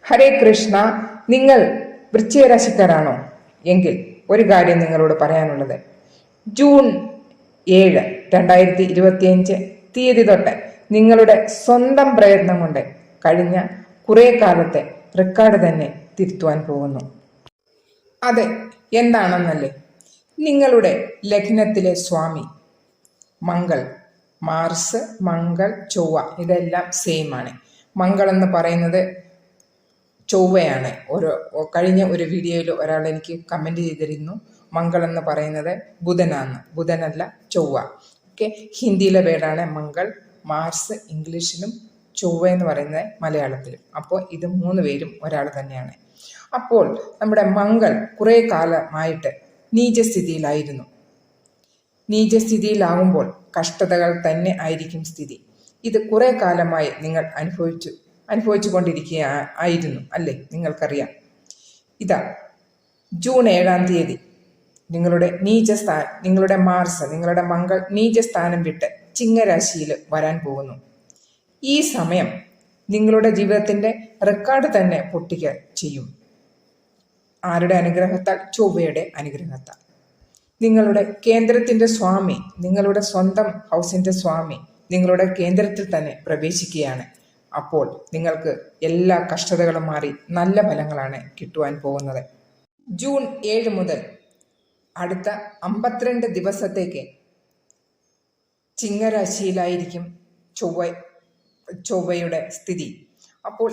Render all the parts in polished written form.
ഹരേ കൃഷ്ണ. നിങ്ങൾ വൃശ്ചിക രാശിക്കാരാണോ എങ്കിൽ ഒരു കാര്യം നിങ്ങളോട് പറയാനുള്ളത്, ജൂൺ 7, 2025 തീയതി തൊട്ട് നിങ്ങളുടെ സ്വന്തം പ്രയത്നം കൊണ്ട് കഴിഞ്ഞ കുറെ കാലത്തെ റെക്കോർഡ് തന്നെ തിരുത്തുവാൻ പോകുന്നു. അത് എന്താണെന്നല്ലേ? നിങ്ങളുടെ ലഗ്നത്തിലെ സ്വാമി മംഗൾ, മാർസ്, മംഗൾ, ചൊവ്വ ഇതെല്ലാം സെയിം ആണ്. മംഗൾ എന്ന് പറയുന്നത് ചൊവ്വയാണ്. കഴിഞ്ഞ ഒരു വീഡിയോയിൽ ഒരാൾ എനിക്ക് കമൻറ്റ് ചെയ്തിരുന്നു, മംഗൾ എന്ന് പറയുന്നത് ബുധനാണ്. ബുധനല്ല, ചൊവ്വ. ഓക്കെ, ഹിന്ദിയിലെ വേർഡാണ് മംഗൾ, മാർസ് ഇംഗ്ലീഷിലും, ചൊവ്വ എന്ന് പറയുന്നത് മലയാളത്തിലും. അപ്പോൾ ഇത് 3 പേരും ഒരാൾ തന്നെയാണ്. അപ്പോൾ നമ്മുടെ മംഗൾ കുറേ കാലമായിട്ട് നീചസ്ഥിതിയിലായിരുന്നു. നീചസ്ഥിതിയിലാകുമ്പോൾ കഷ്ടതകൾ തന്നെ ആയിരിക്കും സ്ഥിതി. ഇത് കുറേ കാലമായി നിങ്ങൾ അനുഭവിച്ചു കൊണ്ടിരിക്കുകയായിരുന്നു അല്ലേ? നിങ്ങൾക്കറിയാം. ഇതാ ജൂൺ 7 നിങ്ങളുടെ നിങ്ങളുടെ മാർസ്, നിങ്ങളുടെ മംഗൾ നീചസ്ഥാനം വിട്ട് ചിങ്ങരാശിയിൽ വരാൻ പോകുന്നു. ഈ സമയം നിങ്ങളുടെ ജീവിതത്തിന്റെ റെക്കോർഡ് തന്നെ പൊട്ടിക്കുക ചെയ്യും. ആരുടെ അനുഗ്രഹത്താൽ? ചൊവ്വയുടെ അനുഗ്രഹത്താൽ. നിങ്ങളുടെ കേന്ദ്രത്തിന്റെ സ്വാമി, നിങ്ങളുടെ സ്വന്തം ഹൗസിന്റെ സ്വാമി നിങ്ങളുടെ കേന്ദ്രത്തിൽ തന്നെ പ്രവേശിക്കുകയാണ്. അപ്പോൾ നിങ്ങൾക്ക് എല്ലാ കഷ്ടതകളും മാറി നല്ല ഫലങ്ങളാണ് കിട്ടുവാൻ പോകുന്നത്. ജൂൺ 7 മുതൽ അടുത്ത 52 ദിവസത്തേക്ക് ചിങ്ങരാശിയിലായിരിക്കും ചൊവ്വയുടെ സ്ഥിതി. അപ്പോൾ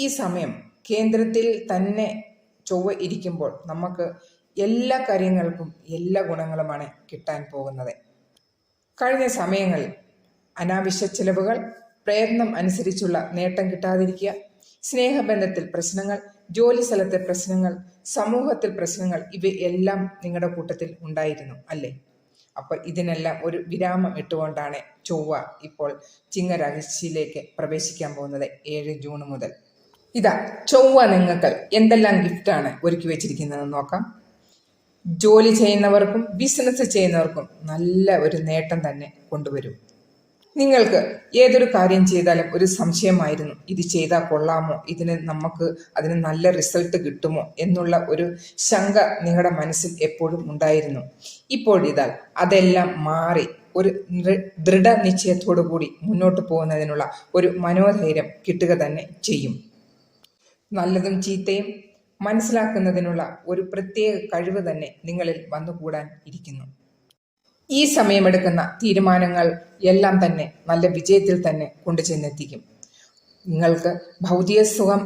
ഈ സമയം കേന്ദ്രത്തിൽ തന്നെ ചൊവ്വ ഇരിക്കുമ്പോൾ നമുക്ക് എല്ലാ കാര്യങ്ങൾക്കും എല്ലാ ഗുണങ്ങളുമാണ് കിട്ടാൻ പോകുന്നത്. കഴിഞ്ഞ സമയങ്ങളിൽ അനാവശ്യ ചിലവുകൾ, പ്രയത്നം അനുസരിച്ചുള്ള നേട്ടം കിട്ടാതിരിക്കുക, സ്നേഹബന്ധത്തിൽ പ്രശ്നങ്ങൾ, ജോലി സ്ഥലത്തെ പ്രശ്നങ്ങൾ, സമൂഹത്തിൽ പ്രശ്നങ്ങൾ, ഇവയെല്ലാം നിങ്ങളുടെ കൂട്ടത്തിൽ ഉണ്ടായിരുന്നു അല്ലേ? അപ്പോൾ ഇതിനെല്ലാം ഒരു വിരാമം ഇട്ടുകൊണ്ടാണ് ചൊവ്വ ഇപ്പോൾ ചിങ്ങരാശിയിലേക്ക് പ്രവേശിക്കാൻ പോകുന്നത് 7 ജൂൺ മുതൽ. ഇതാ ചൊവ്വ നിങ്ങൾക്ക് എന്തെല്ലാം ഗിഫ്റ്റാണ് ഒരുക്കി വെച്ചിരിക്കുന്നതെന്ന് നോക്കാം. ജോലി ചെയ്യുന്നവർക്കും ബിസിനസ് ചെയ്യുന്നവർക്കും നല്ല ഒരു നേട്ടം തന്നെ കൊണ്ടുവരും. നിങ്ങൾക്ക് ഏതൊരു കാര്യം ചെയ്താലും ഒരു സംശയമായിരുന്നു, ഇത് ചെയ്താൽ കൊള്ളാമോ, അതിന് നല്ല റിസൾട്ട് കിട്ടുമോ എന്നുള്ള ഒരു ശങ്ക നിങ്ങളുടെ മനസ്സിൽ എപ്പോഴും ഉണ്ടായിരുന്നു. ഇപ്പോഴിതാൽ അതെല്ലാം മാറി ഒരു ദൃഢനിശ്ചയത്തോടു കൂടി മുന്നോട്ട് പോകുന്നതിനുള്ള ഒരു മനോധൈര്യം കിട്ടുക തന്നെ ചെയ്യും. നല്ലതും ചീത്തയും മനസ്സിലാക്കുന്നതിനുള്ള ഒരു പ്രത്യേക കഴിവ് തന്നെ നിങ്ങളിൽ വന്നുകൂടാൻ ഇരിക്കുന്നു. ഈ സമയമെടുക്കുന്ന തീരുമാനങ്ങൾ എല്ലാം തന്നെ നല്ല വിജയത്തിൽ തന്നെ കൊണ്ടുചെന്നെത്തിക്കും. നിങ്ങൾക്ക് ഭൗതിക സുഖം